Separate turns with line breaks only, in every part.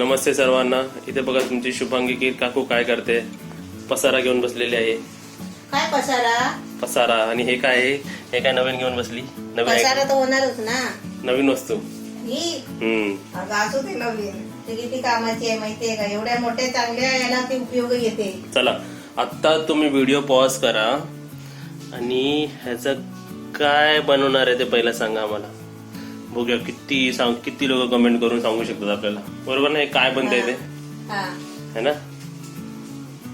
नमस्ते सर्वांना. इथे बघा तुमची शुभांगी काकू काय करते. पसारा घेऊन बसलेली आहे.
काय पसारा
आणि हे काय आहे? हे काय नवीन घेऊन बसली?
पसारा तर होणारच ना.
नवीन वस्तू.
ही असू दे नवीन. ती किती कामाची आहे माहितीये का? एवढ्या मोठ्या चांगल्या याला ती उपयोग येते.
चला आता तुम्ही व्हिडिओ पॉज करा आणि ह्याचं काय बनवणार आहे ते पहिला सांगा आम्हाला. बघूया किती लोक कमेंट करून सांगू शकतात आपल्याला. बरोबर ना? हे काय बनतंय ते है ना?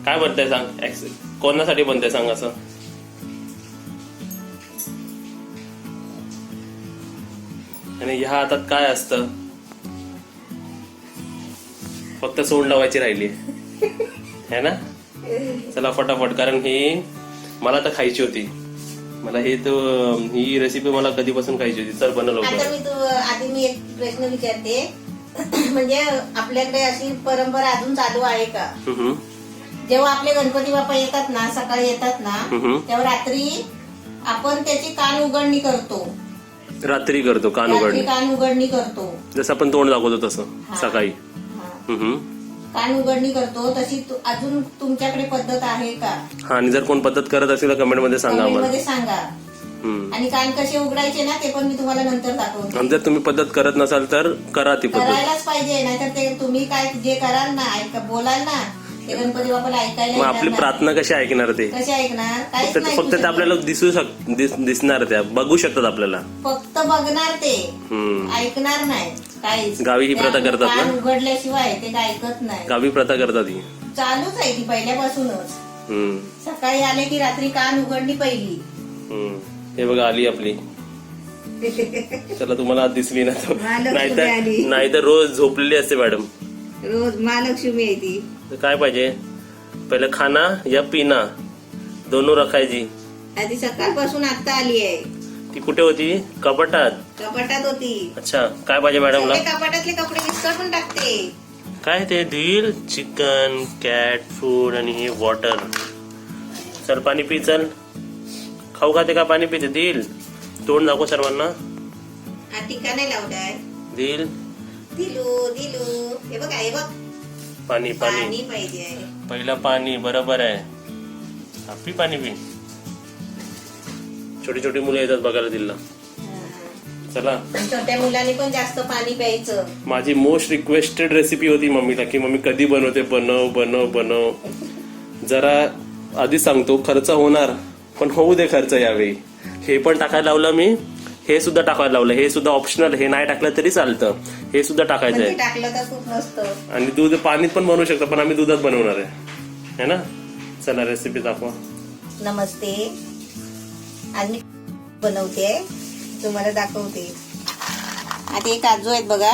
काय बनतंय सांग. कोणासाठी बनतंय सांग. असं आणि ह्या हातात काय असतं? फक्त सोंड लावायची राहिली है ना. चला फटाफट, कारण ही मला तर खायची होती. मला ही रेसिपी मला कधीपासून खायची होती. चल बनव लवकर.
आधी मी एक प्रश्न विचारते. म्हणजे आपल्याकडे अशी परंपरा अजून चालू आहे का? जेव्हा आपले गणपती बाप्पा येतात ना, सकाळी येतात ना, तेव्हा रात्री आपण त्याची कान उघडणी करतो.
रात्री करतो कान
उघडणी करतो.
जसं आपण तोंड दाखवतो तसं सकाळी.
कान उघडणी करतो. तशी अजून तुमच्याकडे पद्धत आहे का?
आणि जर कोण पद्धत करत असेल तर कमेंट मध्ये सांगा आम्हाला.
सांगा. आणि कान कसे उघडायचे ना ते पण मी तुम्हाला नंतर दाखवतो.
आणि जर तुम्ही पद्धत करत नसाल तर करा ती पद्धत.
करायलाच पाहिजे, नाहीतर ते तुम्ही काय जे कराल ना, बोलाल ना, ते गणपती बाप्पाला ऐकायला.
मग आपली प्रार्थना कशी ऐकणार ते?
कशी ऐकणार?
फक्त ते आपल्याला दिसणार, त्या बघू शकतात आपल्याला.
फक्त बघणार ते, ऐकणार नाही. काहीच
गावी ही प्रथा करतात ना.
उघडल्याशिवाय ते काय ऐकत नाही.
गावी प्रथा करतात ही.
चालूच आहे ती पहिल्यापासूनच. सकाळी आले की रात्री कान उघडणी पहिली.
हे बघा आली आपली. चला तुम्हाला आज दिसली ना. नाहीतर रोज झोपलेली असते मॅडम.
रोज महालक्ष्मी आहे ती.
काय पाहिजे पहिलं? खाना या पिना दोनों रखायची.
आधी सकाळपासून आता आली आहे.
ती कुठे होती? कपाटात
होती.
अच्छा, काय पाहिजे मॅडमला?
कपाटातले कपडे मिक्सर पण टाकते.
काय ते? धीर, चिकन, कॅट फूड आणि हे वॉटर. चल पाणी पी. चल खाऊ खाते का? पाणी पिते. दिल तोंड दाखव सर्वांना.
टीका नाही लावताय.
दिल
दिलू हे बघ, हे बघ.
पाणी
पाहिजे.
पहिला पाणी. बरोबर आहे. आपली पाणी पी. छोटी छोटी मुलं येतात बघायला दिलला. चला
छोट्या मुलांनी पण जास्त पाणी प्यायचं.
माझी मोस्ट रिक्वेस्टेड रेसिपी होती मम्मीला की मम्मी कधी बनवते, बनव. जरा आधी सांगतो खर्च होणार, पण होऊ दे खर्च यावेळी. हे पण टाकायला लावलं मी. हे सुद्धा टाकायला लावलं. हे सुद्धा ऑप्शनल. हे नाही टाकलं तरी चालतं. हे सुद्धा टाकायचं आहे.
टाकलं तर खूप नसतं.
आणि दूध पाणीत पण बनवू शकतो, पण आम्ही दुधात बनवणार आहे ना. चला रेसिपी दाखवा.
नमस्ते. आज मी बनवते, तुम्हाला दाखवते. आता हे काजू आहेत बघा.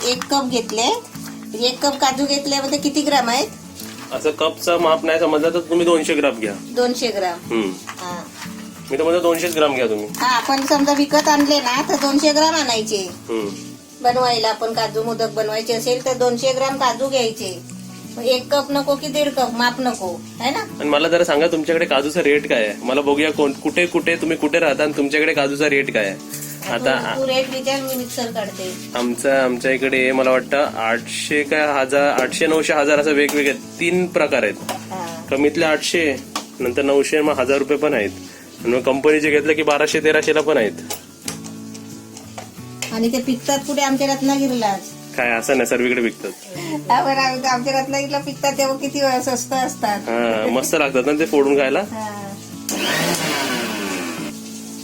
1 कप घेतले. 1 कप काजू घेतल्यामध्ये किती ग्राम आहेत?
असं कपचं माप नाही समजलं तर तुम्ही 200 ग्राम घ्या.
200 ग्राम.
मी तर म्हणतो 200 ग्राम घ्या तुम्ही.
आपण समजा विकत आणले ना तर 200 ग्राम आणायचे. बनवायला आपण काजू मोदक बनवायचे असेल तर 200 ग्राम काजू घ्यायचे. 1 कप नको की 1.5 कप, माप नको, है ना. आणि
मला जरा सांगा तुमच्याकडे काजूचा रेट काय आहे? मला बघूया कुठे तुम्ही कुठे राहता आणि तुमच्याकडे काजूचा रेट काय आहे.
आता तू रेट विचार, मी मिक्सर काढते.
आमच्या इकडे मला वाटतं 800 काय 1000, 800, 900, 1000 असं वेगवेगळे 3 प्रकार आहेत. कमीतले 800, नंतर 900, मग 1000 रुपये पण आहेत. आणि मग कंपनीचे घेतलं की 1200-1300 पण आहेत.
आणि ते पिकतात कुठे? आमच्या रत्नागिरीला. काय
असं नाही, सर्वीकडे विकतात.
आमच्या रत्नागिरीला पिकतात तेव्हा किती स्वस्त असतात.
मस्त लागतात ना ते फोडून खायला.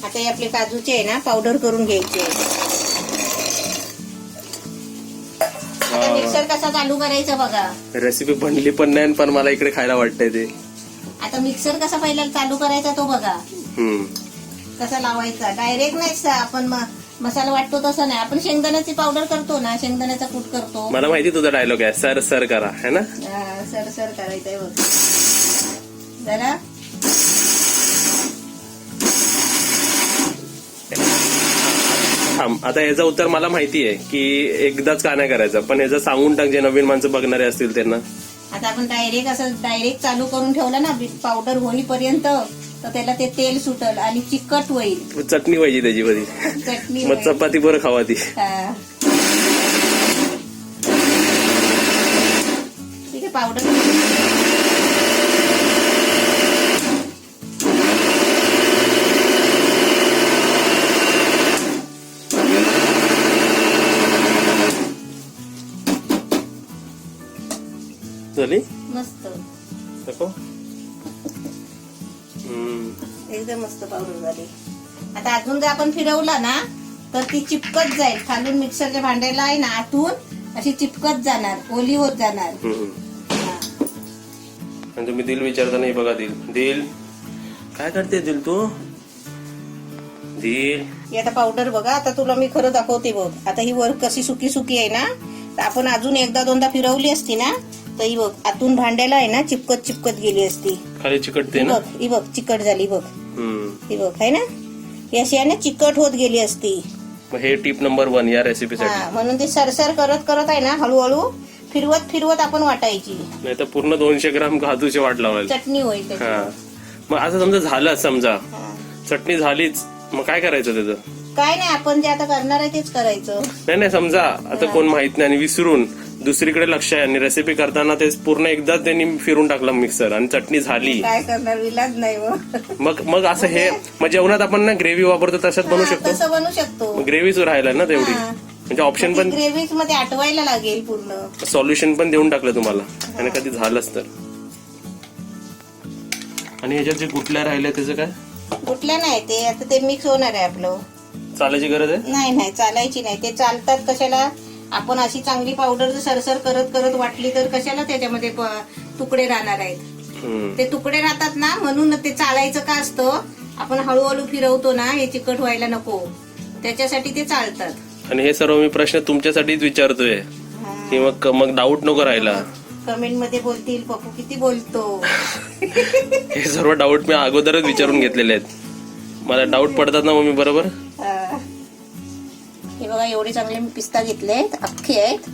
आता हे आपले काजूचे आहे ना, पावडर करून घ्यायचे. आता मिक्सर कसा चालू करायचा बघा.
रेसिपी बनली पण नाही, पण मला इकडे खायला वाटतंय ते.
आता मिक्सर कसा पहिला चालू करायचा तो बघा. कसा लावायचा. डायरेक्ट नाही आपण मसाला वाटतो तसं नाही. आपण शेंगदाण्याची पावडर करतो ना, शेंगदाण्याचा कूट करतो.
मला माहिती तुझा डायलॉग आहे, सर करा, है ना.
सर करायचंय बघ जरा.
आता याचं उत्तर मला माहिती आहे की एकदाच का नाही करायचं, पण याचं सांगून टाक जे नवीन माणसं बघणारे असतील त्यांना.
आता आपण डायरेक्ट चालू करून ठेवलं ना पावडर होईपर्यंत, तर त्याला ते तेल सुटल आणि चिकट होईल.
चटणी पाहिजे त्याची बरी. चटणी मग चपाती बरं खावा ती.
पावडर
झाली
मस्त
दाखव.
एकदम मस्त पावडर झाली. आता अजून जर आपण फिरवला ना तर ती चिपकत जाईल. खालून मिक्सरच्या भांड्याला आहे ना आतून अशी चिपकत जाणार, ओली होत जाणार. हा.
आणि तुम्ही दिल विचारता नाही बघा. दिल काय करते दिल तू? दिल
ही आता पावडर बघा. आता तुला मी खरं दाखवते बघ. आता ही वर कशी सुकी सुकी आहे ना, तर आपण अजून एकदा दोनदा फिरवली असती ना तर ही बघ आतून भांड्याला आहे ना चिपकत गेली असती.
खाली चिकटते ना.
ही बघ चिकट झाली बघ. ही बघ आहे ना, ही अशी आहे ना चिकट होत गेली असती.
मग हे टिप नंबर 1 या रेसिपीसाठी.
हा, म्हणून ती सरसर करत आहे ना हळूहळू फिरवत आपण वाटायची.
नाही तर पूर्ण 200 ग्राम काजूची वाट लावायची.
चटणी होईल त्याची.
हा. मग असं समजा झालं, समजा
हा.
चटणी झालीच, मग काय करायचं त्याचं?
काय नाही, आपण जे आता करणार आहे तेच करायचं.
नाही समजा आता कोण माहित नाही आणि विसरून दुसरीकडे लक्ष आहे आणि रेसिपी करताना ते पूर्ण एकदा त्यांनी फिरून टाकलं मिक्सर आणि चटणी झाली,
काय करणार, विलाज नाही
मग असं हे मग जेवणात आपण ना ग्रेव्ही वापरतो तशात बनवू शकतो.
तसं बनवू शकतो.
ग्रेव्हीच राहिला ना तेवढी.
हा.
म्हणजे ऑप्शन पण,
ग्रेव्हीज मध्ये आटवायला लागेल पूर्ण.
सॉल्युशन पण देऊन टाकलं तुम्हाला आणि कधी झालंच तर. आणि ह्याच्यात जे गुटल्या राहिल्या त्याचं काय?
कुठल्या नाही, ते आता ते मिक्स होणार आहे आपलं.
चालायची गरज आहे?
नाही चालायची नाही. ते चालतात कशाला? आपण अशी चांगली पावडर जर सरसर करत वाटली तर कशाला त्याच्यामध्ये तुकडे राहणार आहेत. ते तुकडे राहतात ना, म्हणून ते चालायचं का असतं, आपण हळूहळू फिरवतो ना, हे चिकट व्हायला नको, त्याच्यासाठी ते चालतात.
आणि हे सर्व मी प्रश्न तुमच्यासाठीच विचारतोय की मग डाऊट नको राहिला.
कमेंट मध्ये बोलतील पप्पू किती बोलतो.
हे सर्व डाऊट मी अगोदरच विचारून घेतलेले आहेत. मला डाऊट पडतात ना मम्मी, बरोबर.
हे बघा एवढे चांगले मी पिस्ता घेतले आहेत, अख्खे आहेत.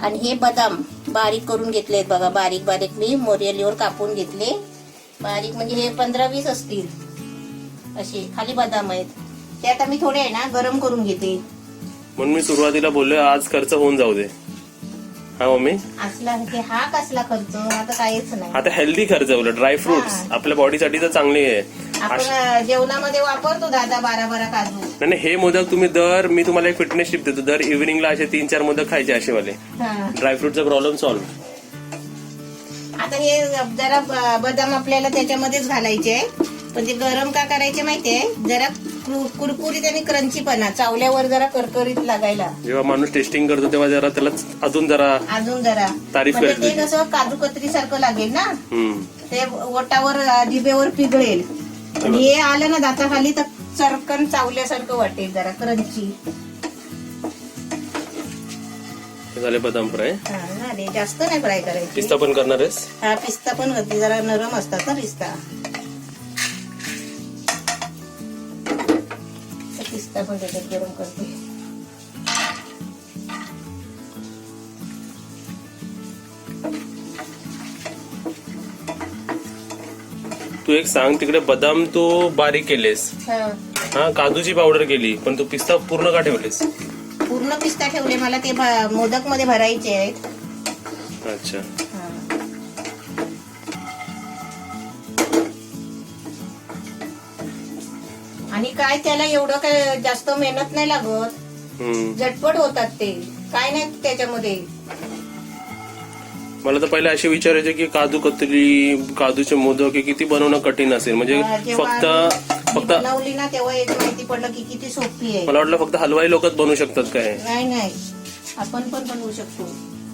आणि हे बदाम बारीक करून घेतले आहेत बघा. बारीक मी मोरियलीवर कापून घेतले. बारीक म्हणजे हे 15-20 असतील असे खाली बदाम आहेत. ते आता मी थोडे आहे ना गरम करून घेते.
म्हणून मी सुरुवातीला बोललोय आज खर्च होऊन जाऊ दे. हा मम्मी,
असला हा कसला खर्च, आता काहीच नाही.
आता हेल्दी खर्च उलट ड्रायफ्रुट्स आपल्या बॉडीसाठी तर चांगली आहे.
आपण जेवणामध्ये वापरतो 10-12 काजू.
नाही हे मोदक तुम्ही मी तुम्हाला एक फिटनेस टिप देतो. दर इव्हिनिंगला असे 3-4 मोदक खायचे असे वाले. ड्रायफ्रुटचा प्रॉब्लेम सॉल्व्ह.
आता हे जरा बदाम आपल्याला त्याच्यामध्येच घालायचे आहे. पण ते गरम का करायचे माहितीये, जरा कुरकुरीत आणि क्रंचीपणा चावल्यावर जरा करकरीत लागायला.
जेव्हा माणूस टेस्टिंग करतो तेव्हा जरा त्याला अजून जरा तारीफ
म्हणजे
करते.
ते कसं काजू कतरी सारखं लागेल ना, ते ओटावर जिभेवर पिघळेल. आणि हे आलं ना दाताखाली तर चरकन चावल्यासारखं वाटेल, जरा क्रंची
झाले बदाम फ्राय.
जास्त नाही फ्राय करायची.
पिस्ता पण करणार आहेस?
हा पिस्ता पण होती, जरा नरम असतात ना पिस्ता. पिस्ता पण त्याच्यात गरम करते.
तू एक सांग, तिकडे बदाम तू बारीक केलेस, हा काजूची पावडर केली, पण तू पिस्ता पूर्ण का ठेवलेस?
पूर्ण पिस्ता ठेवले, मला ते मोदक मध्ये भरायचे आहेत.
अच्छा.
आणि काय त्याला एवढं काय जास्त मेहनत नाही लागत, झटपट होतात ते, काय नाही त्याच्यामध्ये.
मला तर पहिले असे विचारायचे की काजू कतली, काजूचे मोदक हे किती बनवणं कठीण असेल, म्हणजे फक्त
बनवली ना तेव्हा एक माहिती पडलं की किती सोपी आहे.
मला वाटलं फक्त हलवाई लोकच बनवू शकतात काय.
नाही आपण पण बनवू शकतो.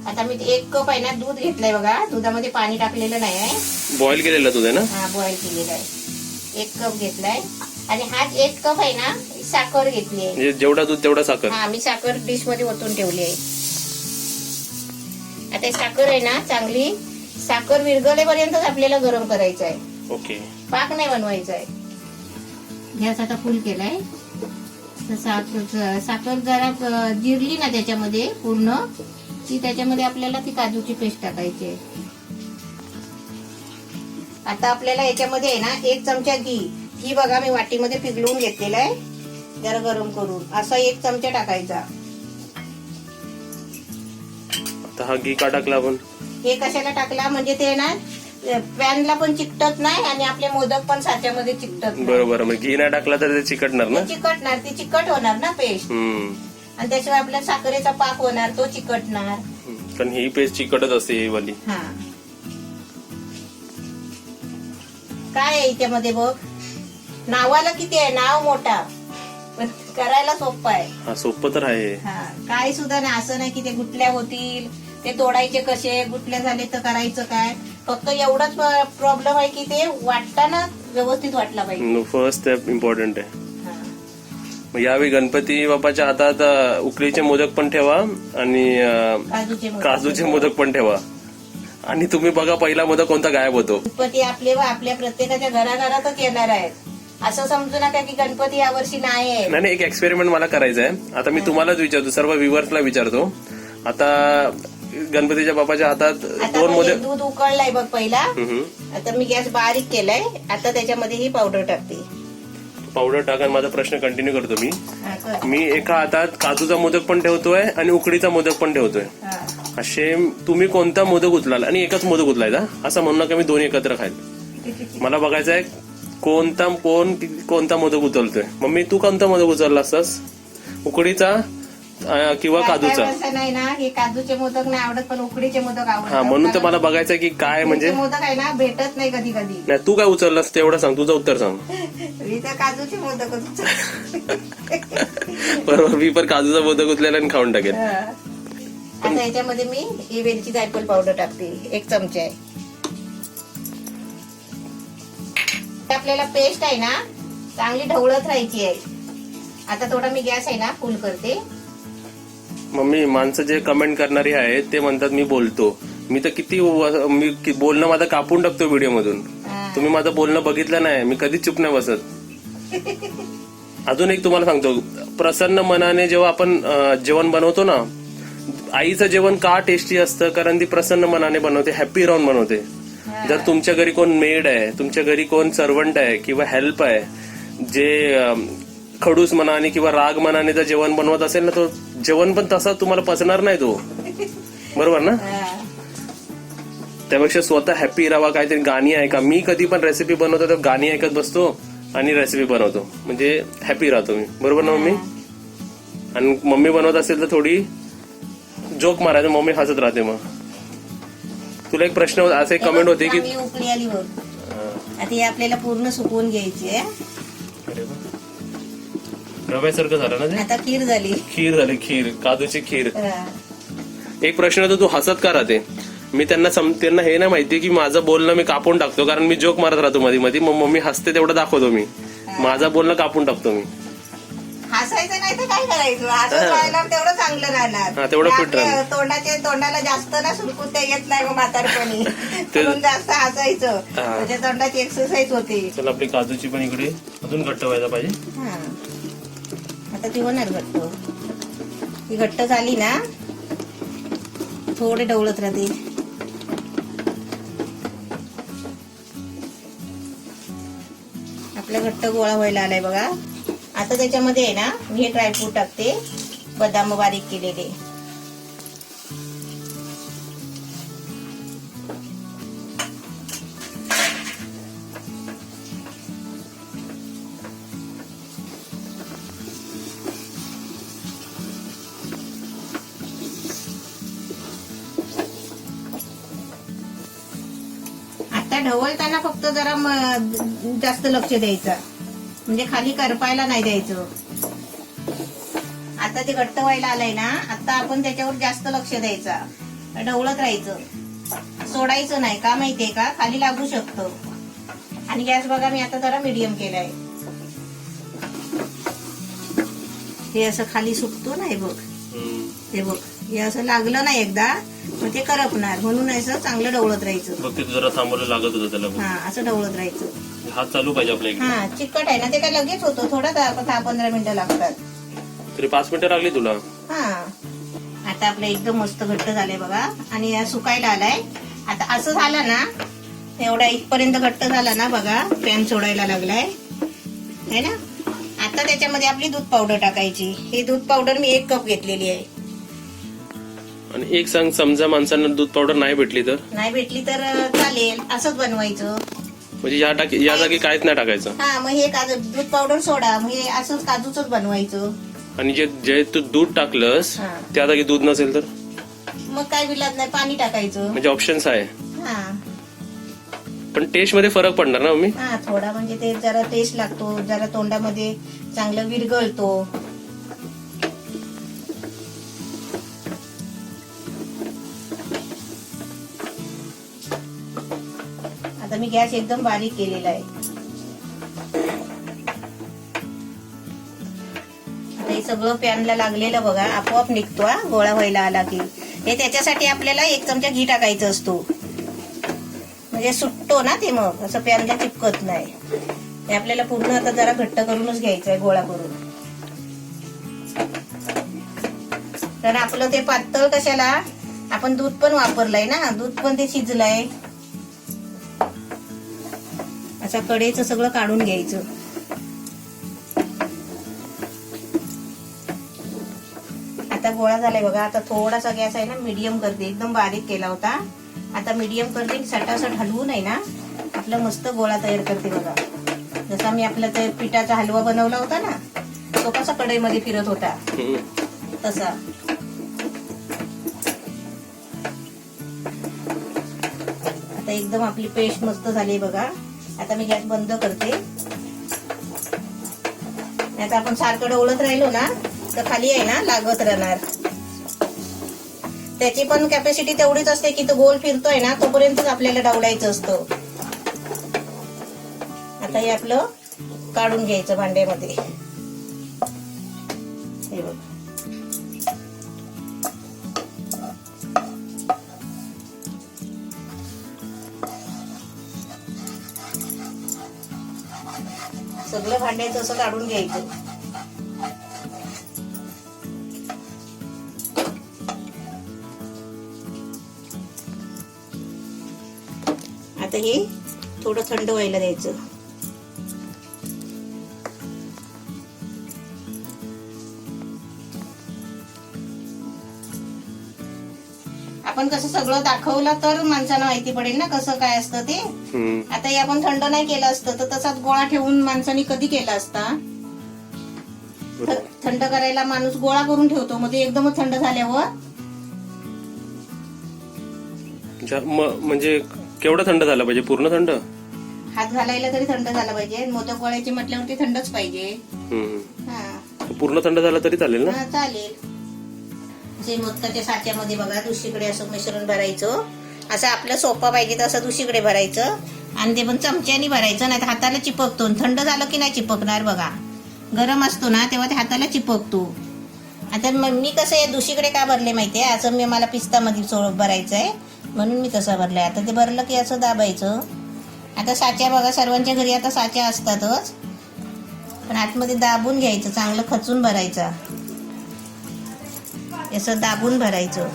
आता मी 1 कप आहे ना दूध घेतलंय बघा. दुधामध्ये पाणी टाकलेलं नाही आहे,
बॉईल केलेलं दूध आहे ना.
हा बॉईल केलेलं आहे. 1 कप घेतलाय. आणि हा 1 कप आहे ना साखर घेतली आहे.
म्हणजे जेवढा दूध तेवढा साखर.
हा मी साखर डिश मध्ये ओतून ठेवली आहे. आता साखर आहे ना चांगली साखर विरघळेपर्यंतच आपल्याला गरम करायचं आहे.
ओके.
पाक नाही बनवायचा आहे. गॅस आता फुल केलाय. साखर जरा जिरली ना त्याच्यामध्ये पूर्ण की त्याच्यामध्ये आपल्याला ती काजूची पेस्ट टाकायची आहे. आता आपल्याला याच्यामध्ये आहे ना 1 चमचा घी बघा मी वाटीमध्ये पिघलवून घेतलेला आहे, जरा गरम करून असा 1 चमचा टाकायचा.
आता हा घी का टाकला आपण?
हे कशाला टाकला म्हणजे ते ना पॅनला पण चिकटत नाही आणि आपले मोदक पण साच्यामध्ये चिकटत नाही.
बरोबर. मग घी नाही टाकला तर ते चिकटणार ना.
ते चिकटणार, ती चिकट होणार ना पेस्ट. आणि त्याशिवाय आपल्या साखरेचा पाक होणार, तो चिकटणार.
पण ही पेस्ट चिकटच असते ही वाली.
हा काय आहे त्यामध्ये बघ, नावाला किती आहे, नाव मोठा पण करायला सोपं आहे.
हा सोपं तर आहे.
हा काय सुद्धा नाही, असं नाही की ते गुटल्या होतील, ते तोडायचे कसे, गुटल्या झाले तर करायचं काय. फक्त एवढाच प्रॉब्लेम आहे की ते वाटताना व्यवस्थित वाटला पाहिजे.
फर्स्ट स्टेप इम्पॉर्टंट आहे.
हा.
मग यावेळी गणपती बाप्पाच्या हातात उकडीचे मोदक पण ठेवा आणि काजूचे मोदक पण ठेवा. आणि तुम्ही बघा पहिला मोदक कोणता गायब होतो.
गणपती आपल्या प्रत्येकाच्या घराघरातच येणार आहेत. असं समजू नका की गणपती यावर्षी नाही आहे.
नाही, एक एक्सपेरिमेंट मला करायचं आहे. आता मी तुम्हालाच विचारतो, सर्व व्ह्युअर्सला विचारतो. आता गणपतीच्या बाप्पाच्या हातात दोन मोदक.
दूध उकळलाय बघ पहिला. आता मी गॅस बारीक केलाय. आता त्याच्यामध्ये ही पावडर टाकते.
पावडर टाका. माझा प्रश्न कंटिन्यू करतो मी एका हातात काजूचा मोदक पण ठेवतोय आणि उकडीचा मोदक पण ठेवतोय. असे तुम्ही कोणता मोदक उचलाल आणि एकच मोदक उचलायचा असं म्हणू नका मी दोन्ही एकत्र खाईल. मला बघायचं आहे कोणता मोदक उचलतोय. मम्मी तू कोणता मोदक उचलला असतास, उकडीचा किंवा काजूचा?
नाही ना, हे काजूचे मोदक नाही आवडत पण उकडीचे मोदक आवडतात.
हा म्हणून तर मला बघायचं की काय म्हणजे
मोदक आहे ना भेटत नाही कधी कधी.
नाही तू काय उचललास तेवढं सांग, तुझं उत्तर सांग.
मी तर काजूचे मोदक
बरोबर. मी पण काजूचा मोदक उचलेला आणि खाऊन टाकेल.
आता याच्यामध्ये मी ही वेलची जायफळ पावडर टाकते 1 चमचा आहे. आपल्याला पेस्ट आहे ना चांगली ढवळत राहायची आहे. आता थोडा मी गॅस आहे ना फुल करते.
मम्मी माणसं जे कमेंट करणारी आहेत ते म्हणतात मी बोलतो. मी तर मी बोलणं माझं कापून टाकतो व्हिडिओ मधून. तुम्ही माझं बोलणं बघितलं नाही, मी कधीच चुप नाही बसत. अजून एक तुम्हाला सांगतो, प्रसन्न मनाने जेव्हा आपण जेवण बनवतो ना, आईचं जेवण का टेस्टी असतं कारण ती प्रसन्न मनाने बनवते, हॅपी राहून बनवते. जर तुमच्या घरी कोण मेड आहे, तुमच्या घरी कोण सर्वंट आहे किंवा हेल्प आहे जे खडूस मनाने किंवा राग मनाने जर जेवण बनवत असेल ना, तो जेवण पण तसा तुम्हाला पचणार नाही तो. बरोबर ना. त्यापेक्षा स्वतः हॅपी राहा. काहीतरी गाणी ऐका. मी कधी पण रेसिपी बनवतो तर गाणी ऐकत बसतो आणि रेसिपी बनवतो, म्हणजे हॅपी राहतो मी. बरोबर ना मम्मी. आणि मम्मी बनवत असेल तर थोडी जोक मारायचं, मम्मी हसत राहते. मग तुला एक प्रश्न, असं एक कमेंट होते की
उकळी आली बघ. आता हे आपल्याला पूर्ण सुकवून घ्यायची आहे.
रव्यासारखं झालं ना ते.
आता खीर झाली.
खीर काजूची खीर. एक प्रश्न होता, तू हसत का राहते. मी त्यांना हे नाही माहिती की माझं बोलणं मी कापून टाकतो कारण मी जोक मारत राहतो मध्ये मध्ये. मग मम्मी हसते तेवढं दाखवतो मी. माझं बोलणं कापून टाकतो मी.
हसायचं नाही तर काय करायचं, हसत राहिल्यावर तेवढं चांगलं राहणार.
तेवढं फिट राहणार.
तोंडाला जास्त ना सुरकुत्या येत नाही मग म्हातारपणी. म्हणून जास्त हसायचं, म्हणजे तोंडाची एक्सरसाइज होते.
चल आपली काजूची पण इकडे अजून घट्ट व्हायला पाहिजे.
आता ती होणार घट्ट. ती घट्ट झाली ना थोडे ढवळत राहते. आपला घट्ट गोळा व्हायला आलाय बघा. आता त्याच्यामध्ये आहे ना मी हे ड्रायफ्रूट टाकते, बदाम बारीक केलेले. आता ढवळताना फक्त जरा जास्त लक्ष द्यायचं, म्हणजे खाली करपायला नाही द्यायचं. आता ते घट्ट व्हायला आलंय ना, आता आपण त्याच्यावर जास्त लक्ष द्यायचं, ढवळत राहायचं, सोडायचं नाही. का माहितीये का, खाली लागू शकतं. आणि गॅस बघा मी आता जरा मीडियम केलाय. हे असं खाली सुकतो ना, हे बघ, हे बघ, हे असं लागलं ना एकदा मग ते करपणार. म्हणून असं चांगलं ढवळत राहायचं.
जरा थांबवलं लागत होतं त्याला.
हा असं ढवळत राहायचं.
हात चालू पाहिजे आपल्या.
हा चिकट आहे ना ते, काय लगेच होतं, थोडा 10-15 मिनिटं लागतात.
तरी 5 मिनिटं लागली तुला.
हा आता आपलं एकदम मस्त घट्ट झालंय बघा. आणि सुकायला आलाय. आता असं झालं ना, एवढा इथपर्यंत घट्ट झाला ना बघा, पॅन सोडायला लागलाय है ना. आता त्याच्यामध्ये आपली दूध पावडर टाकायची. ही दूध पावडर मी 1 कप घेतलेली आहे.
आणि एक सांग, समजा माणसांना दूध पावडर नाही भेटली तर?
नाही भेटली तर चालेल, असंच बनवायचं.
म्हणजे या जागी काहीच नाही टाकायचं.
हा, मग हे दूध पावडर सोडा, मग हे असंच काजूच बनवायचं.
आणि जे तू दूध टाकलंस
हा.
त्या जागी दूध नसेल तर
मग काय विलाज नाही, पाणी टाकायचं.
म्हणजे ऑप्शन्स आहे.
हा
पण टेस्ट मध्ये फरक पडणार ना मम्मी?
हा, थोडा म्हणजे ते जरा टेस्ट लागतो, जरा तोंडामध्ये चांगलं विरघळतो. आता मी गॅस एकदम बारीक केलेला आहे. आता हे सगळं पॅनला लागलेलं बघा आपोआप निघतो हा, गोळा व्हायला आला की. हे त्याच्यासाठी आपल्याला 1 चमचा घी टाकायचं असतो, म्हणजे सुटतो ना ते, मग असं पॅनला चिपकत नाही. हे आपल्याला पूर्ण आता जरा घट्ट करूनच घ्यायचं आहे, गोळा करून. तर आपलं ते पातळ कशाला, आपण दूध पण वापरलंय ना, दूध पण ते शिजलंय. असं कढईचं सगळं काढून घ्यायचं. आता गोळा झालाय बघा. आता थोडासा गॅस आहे ना मीडियम करते, एकदम बारीक केला होता, आता मीडियम करते. सटासट हलवू नाही ना, आपला मस्त गोळा तयार करते बघा. जसा मी आपला ते पिठाचा हलवा बनवला होता ना, तो कसा कढईमध्ये फिरत होता तसा. आता एकदम आपली पेस्ट मस्त झाली बघा. आता मी गॅस बंद करते. आता आपण सारखं ढवळत राहिलो ना तर खाली आहे ना लागत राहणार. त्याची पण कॅपॅसिटी तेवढीच असते की तो गोल फिरतोय ना तोपर्यंतच आपल्याला ढवळायचं असतं. आता हे आपलं काढून घ्यायचं भांड्यामध्ये. हे बघ, सगळं भांड्याचं असं काढून घ्यायचं. आता हे थोडं थंड व्हायला द्यायचं. आपण कसं सगळं दाखवलं तर माणसाला माहिती पडेल ना कसं काय असतं ते. आता हे आपण थंड नाही केलं असतं तर तसाच गोळा ठेवून माणसाने कधी केला असता. थंड करायला माणूस गोळा करून ठेवतो, मग ते एकदमच थंड झाल्यावर.
म्हणजे केवढं थंड झालं पाहिजे? पूर्ण थंड?
हात घालायला तरी थंड झाला पाहिजे. मोदक गोळ्याची म्हटल्यावर ते थंडच पाहिजे.
पूर्ण थंड झालं तरी चालेल ना?
चालेल. जे मोदकाच्या साच्यामध्ये बघा दुसरीकडे असं मिश्रण भरायचं. असं आपलं सोपं पाहिजे तसं दुसरीकडे भरायचं आणि ते पण चमच्याने भरायचं, नाही तर हाताला चिपकतो. थंड झालं की नाही चिपकणार बघा. गरम असतो ना तेव्हा ते हाताला चिपकतो. आता मी कसं आहे दुसरीकडे का भरले माहितीये, असं मला पिस्तामध्ये भरायचंय म्हणून मी तसं भरलंय. आता ते भरलं की असं दाबायचं. आता साच्या बघा सर्वांच्या घरी आता साच्या असतातच, पण आतमध्ये दाबून घ्यायचं, चांगलं खचून भरायचा. असं दाबून भरायचं,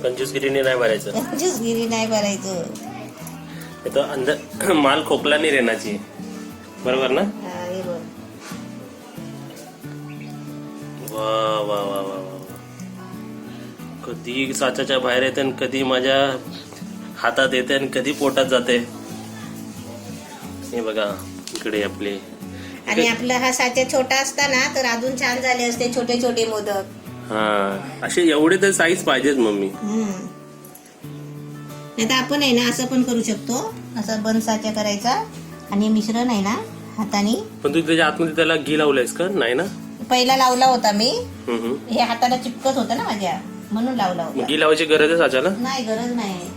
कंजूसगिरीने नाही भरायचं.
कंजूसगिरी नाही भरायचं.
तो अंदर माल खोकला नाही रेनाची, बरोबर ना?
हे बघ.
वा वा वा वा वा. कधी साच्याच्या बाहेर येते आणि कधी माझ्या हातात येते आणि कधी पोटात जाते. हे बघा इकडे आपले.
आणि आपला हा साचा छोटा असता ना तर अजून छान झाले असते छोटे छोटे मोदक.
हा, असे एवढे तर साईज पाहिजेच मम्मी.
नाही तर आपण आहे ना असं पण करू शकतो. असं बंद साचा करायचा आणि मिश्रण आहे ना हाताने.
पण तू त्याच्या आतमध्ये त्याला घी लावलंयस का? नाही ना,
पहिला लावला होता मी. हे हाताला चिपकत होतं ना माझ्या, म्हणून लावला होता.
घी लावायची गरज आहे साच्याला?
नाही, गरज नाही.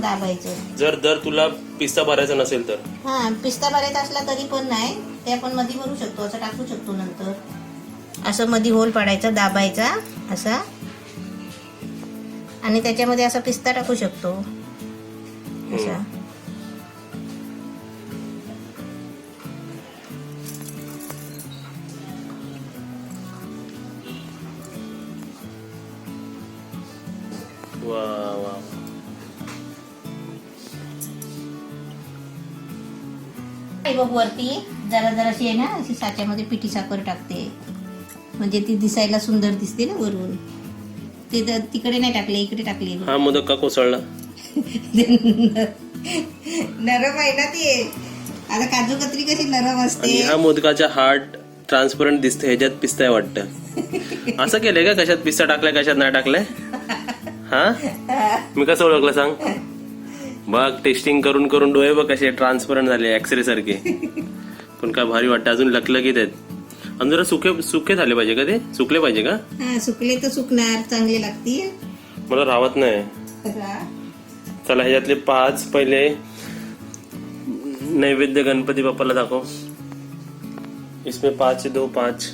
दाबायचं.
जर तुला पिस्ता भरायचा नसेल तर?
हा, पिस्ता भरायचा असला तरी पण नाही, ते आपण मध्ये भरू शकतो. असं टाकू शकतो नंतर. असं मध्ये होल पाडायचा, दाबायचा असा आणि त्याच्यामध्ये असा पिस्ता टाकू शकतो असा.
वा वा.
बघ वरती जरा जराशी आहे ना अशी साच्यामध्ये पिठी साखर टाकते, म्हणजे ती दिसायला सुंदर दिसते ना वरून. ते तिकडे नाही टाकले, इकडे टाकले.
हा मोदक का कोसळला?
नरम आहे ना ते. आता काजू कतरी कशी नरम
आणि
असते.
ह्या मोदकाच्या हार्ट ट्रान्सपरंट दिसते, ह्याच्यात पिस्ता आहे वाटतं. असं केलंय का? कशात पिस्ता टाकलाय कशात नाही टाकलाय? हा मी कसं ओळखलं सांग? बघ टेस्टिंग करून करून डोळे बघ कसे ट्रान्सपरंट झाले, एक्सरे सारखे. पण काय भारी वाटतं. अजून लकलकीत आहेत. अजून जरा सुके झाले पाहिजे का? ते सुकले पाहिजे का?
हा सुकले तर सुकणार, चांगले लागतील.
मला राहत नाही. चला ह्याच्यातले 5 पहिले नैवेद्य गणपती बाप्पाला दाखव. इसमें 5 2 5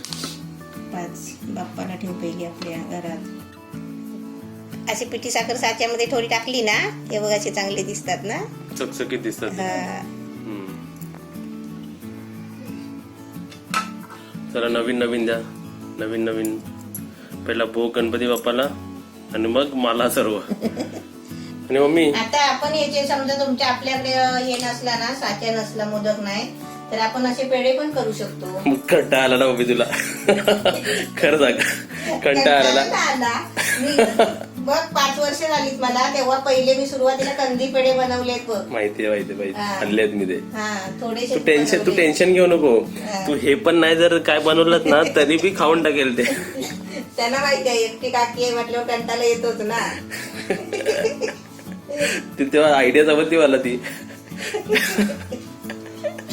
बाप्पाला ठेव पहिले आपल्या घरात. अशी पिठी साखर साच्यामध्ये थोडी टाकली ना, हे बघ असे चांगले दिसतात ना,
चकचकीत दिसतात. चला नवीन नवीन द्या. नवीन नवीन पहिला भोग गणपती बाप्पाला आणि मग मला सर्व. आणि मम्मी
आता आपण हे जे समजा तुमच्या आपल्याकडे हे नसला ना, साच्या नसला, मोदक नाही, तर आपण असे पेढे पण करू शकतो.
कंटाळा आला ना मम्मी तुला? खरं सांग कंटाळा आला?
बघ 5 वर्ष झालीत मला, तेव्हा पहिले मी सुरुवातीला कंदी पेढे बनवलेत बघ.
माहितीये आणलेत मी ते.
थोडेसे
तू टेन्शन घेऊ नको. तू हे पण नाही जर काय बनवलं ना तरी बी खाऊन टाकेल ते.
त्यांना माहिती आहे एकटी काकी आहे म्हटल्यावर कंटाळा येतोच ना.
ती तेव्हा आयडिया जमती मला ती.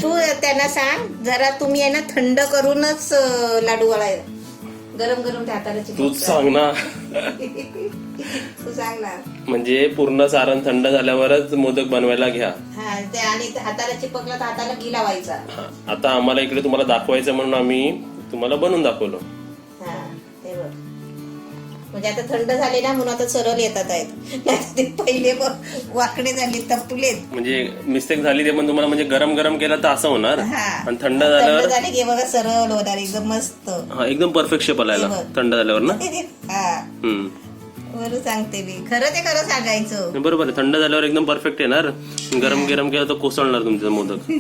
तू त्यांना सांग जरा तुम्ही आहे ना थंड करूनच लाडू वळाय. गरम गरम त्या हाताला
तूच सांग ना.
तू सांग ना.
म्हणजे पूर्ण सारण थंड झाल्यावरच मोदक बनवायला घ्या.
ते आणि हाताला चिपकला तर हाताला घी लावायचा.
आता आम्हाला इकडे तुम्हाला दाखवायचं म्हणून आम्ही तुम्हाला बनवून दाखवलो.
ते बघ म्हणजे आता थंड झाले ना म्हणून आता सरळ येतात आहेत. पहिले वाकडे झाले, तपलेत.
म्हणजे मिस्टेक झाली ते पण तुम्हाला म्हणजे गरम गरम केला तर असं होणार. आणि थंड झाल्यावर
झाले की बघा सरळ होणार एकदम मस्त.
एकदम परफेक्ट शेप आलायला थंड झाल्यावर ना.
बरोबर सांगते मी, खरं ते खरं सांगायचं.
बरोबर आहे. थंड झाल्यावर एकदम परफेक्ट येणार. गरम गरम केला तर कोसळणार तुमचा मोदक.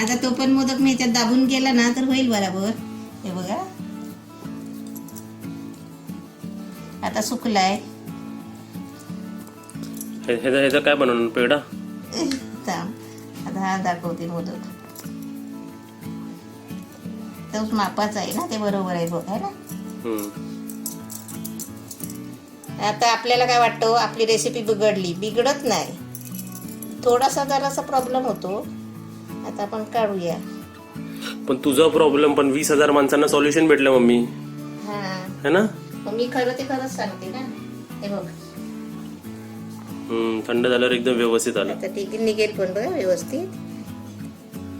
आता तो पण मोदक मी याच्यात दाबून केला ना तर होईल बरोबर. हे बघा आता सुकलाय.
ह्याचा काय बनवणार पेढा?
आता हा दाखवते मोदक. तोच मापाचा आहे ना, ते बरोबर आहे बघ है ना. आता आपल्याला काय वाटतं आपली रेसिपी बिघडत नाही, थोडासा जरासा प्रॉब्लेम होतो. आता आपण काढूया.
पण तुझा प्रॉब्लेम पण 20,000 माणसांना सॉल्युशन भेटलं मम्मी है ना.
मी खरं ते खरंच सांगते ना. हे बघ
थंड झाल्यावर एकदम व्यवस्थित आलं.
आता ते निघेल पण बघा व्यवस्थित.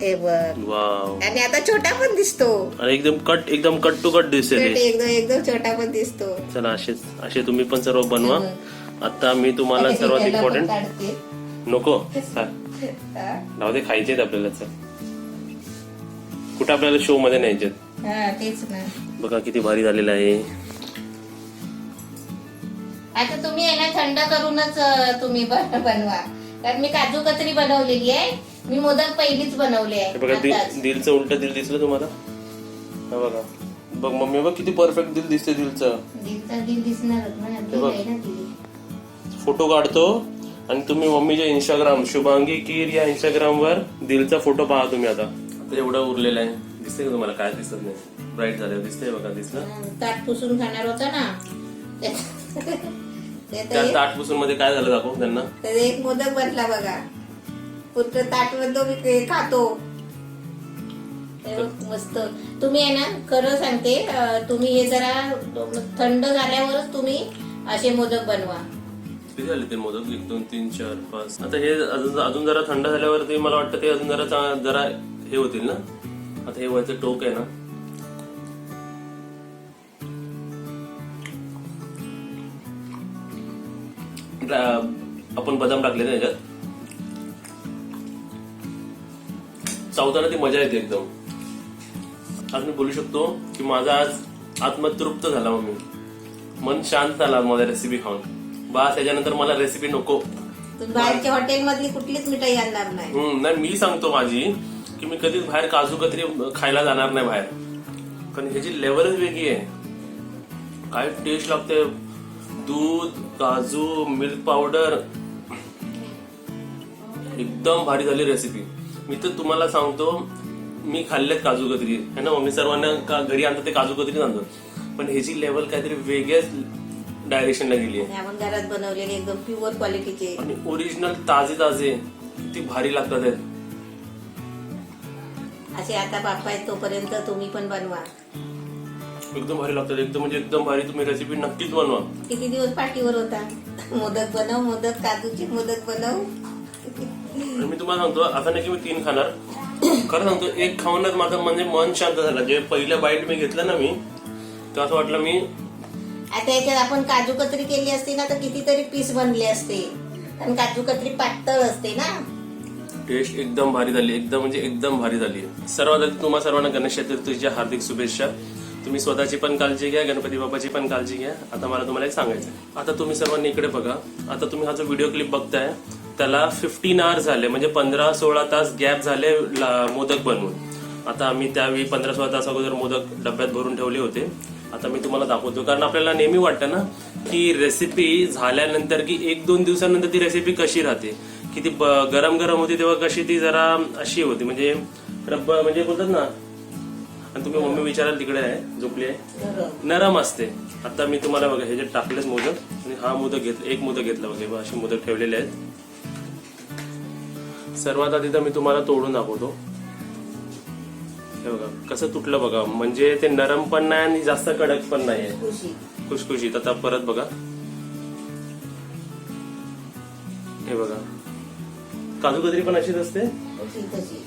हे बघ
वाव.
आणि आता छोटा पण दिसतो.
आणि एकदम कट टू कट दिसते.
एकदम छोटा पण दिसतो.
चला असे तुम्ही पण सर्व बनवा. आता मी तुम्हाला सर्वात इम्पॉर्टंट नको राहू दे, खायचेत आपल्याला. चल कुठे आपल्याला शो मध्ये न्यायचे.
तेच ना.
बघा किती भारी झालेलं आहे.
आता तुम्ही आहे ना थंड करूनच तुम्ही बनवा. कारण मी काजू कतरी बनवलेली आहे. मी मोदक पहिलीच बनवले आहे.
बघा दिलचं उलट दिल दिसलं तुम्हाला. हा बघा बघ मम्मी बघ किती परफेक्ट दिल दिसते. दिल
दिसणार
फोटो काढतो आणि तुम्ही मम्मीच्या इंस्टाग्राम शुभांगी कीर या इंस्टाग्राम वर दिलचा फोटो पहा तुम्ही. आता एवढं उरलेलं आहे. दिसते का तुम्हाला? काय दिसत नाही. ब्राईट झालं दिसतंय बघा. दिसलं
ताट पुसून खाणार होता ना.
त्या ताट पुसून मध्ये काय झालं दाखव त्यांना.
एक मोदक बनला बघा. पुढचं ताट बंद मी खातो. मस्त. तुम्ही आहे ना खरं सांगते, तुम्ही हे जरा थंड झाल्यावरच तुम्ही असे मोदक बनवा.
किती झाले ते मोदक? 1 2 3 4 5. आता हे अजून जरा थंड झाल्यावरती मला वाटतं ते अजून जरा हे होतील ना. आता हे वरचं टोक आहे ना, आपण बदाम टाकले ना याच्यात. चावताना ती मजा येते एकदम. आज मी बोलू शकतो की माझा आज आत्मतृप्त झाला. मम्मी मन शांत झाला माझ्या रेसिपी खाऊन. बस त्याच्यानंतर मला रेसिपी नको.
बाहेरच्या हॉटेल मधली कुठलीच मिठाई आणणार नाही.
नाही मी सांगतो माझी की मी कधीच बाहेर काजू कतरी खायला जाणार नाही बाहेर. कारण ह्याची लेवलच वेगळी आहे. काय टेस्ट लागते. दूध, काजू, मिल्क पावडर, एकदम भारी झाली रेसिपी. मी तर तुम्हाला सांगतो, मी खाल्लेत काजू कतरी है ना. मम्मी सर्वांना घरी आणतात ते काजू कतरी आणतात, पण ह्याची लेवल काहीतरी वेगळ्याच डायरेक्शनला गेली आहे.
आपण घरात बनवलेले एकदम प्युअर क्वालिटीचे
आणि ओरिजिनल ताजे ताजे किती भारी लागतात आहेत.
असे आता बाप्पा आहेत तोपर्यंत तुम्ही पण बनवा.
एकदम भारी लागतात, एकदम म्हणजे एकदम भारी. तुम्ही रेसिपी नक्कीच बनवा.
किती दिवस पाठीवर होता, मोदक बनव, मोदक काजूचे मोदक बनव.
आणि मी तुम्हाला सांगतो, असं नाही की मी 3 खाणार. खरं सांगतो, एक खाऊनच माझं म्हणजे मन शांत झालं. जे पहिलं बाईट मी घेतलं ना मी, तर असं वाटलं मी
आता याच्यात आपण काजू कतरी केली असती ना तर कितीतरी पीस बनले असते, कारण काजू कतरी पातळ असते ना.
टेस्ट एकदम भारी झाली, एकदम म्हणजे एकदम भारी झाली. सर्वात आधी तुम्हा सर्वांना गणेश चतुर्थीच्या हार्दिक शुभेच्छा. तुम्ही स्वतःची पण काळजी घ्या, गणपती बाप्पाची पण काळजी घ्या. आता मला तुम्हाला एक सांगायचं आहे. आता तुम्ही सर्वांनी इकडे बघा. आता तुम्ही हा जो व्हिडिओ क्लिप बघताय त्याला 15 आवर्स झाले, म्हणजे 15-16 तास गॅप झाले मोदक बनवून. आता आम्ही त्यावेळी 15-16 तास अगोदर मोदक डब्यात भरून ठेवले होते. आता मी तुम्हाला दाखवतो, कारण आपल्याला नेहमी वाटतं ना की रेसिपी झाल्यानंतर की 1-2 दिवसानंतर ती रेसिपी कशी राहते, की ती गरम गरम होती तेव्हा कशी ती जरा अशी होती, म्हणजे म्हणजे बोलतात ना. आणि तुम्ही मम्मी विचाराल तिकडे आहे, झोपली आहे, नरम असते. आता मी तुम्हाला बघा हे जे टाकलेच मोदक, आणि हा मोदक घेतला, एक मोदक घेतला बघा, असे मोदक ठेवलेले आहेत. सर्वात आधी तर मी तुम्हाला तोडून दाखवतो. हे बघा कसं तुटलं बघा, म्हणजे ते नरम पण नाही आणि जास्त कडक पण नाही आहे, खुशखुशीत. आता परत बघा, हे बघा काजू कतरी पण अशीच असते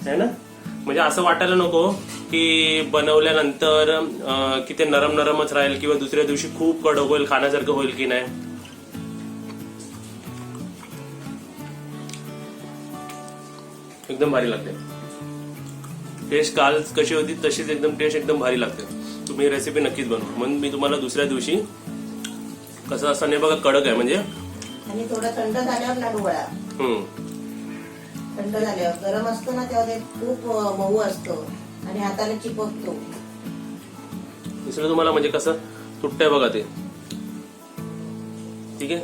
है ना. म्हणजे असं वाटायला नको की बनवल्यानंतर की ते नरम नरमच राहील किंवा दुसऱ्या दिवशी खूप कडक होईल, खाण्यासारखं होईल की नाही. एकदम भारी लागते टेस्ट. काल कशी होती तशीच एकदम टेस्ट एकदम भारी लागते. तुम्ही रेसिपी नक्कीच बनवा. म्हणून मी तुम्हाला दुसऱ्या दिवशी कसं असं नाही बघा, कडक आहे म्हणजे.
आणि थोडं थंड झाल्यावर लाडू वळा. थंड झाल्यावर, गरम असतो ना तेव्हा ते खूप मऊ असतो आणि हाताने चिपकतो.
दुसरं तुम्हाला म्हणजे कसं तुटतंय बघा ते, ठीक आहे.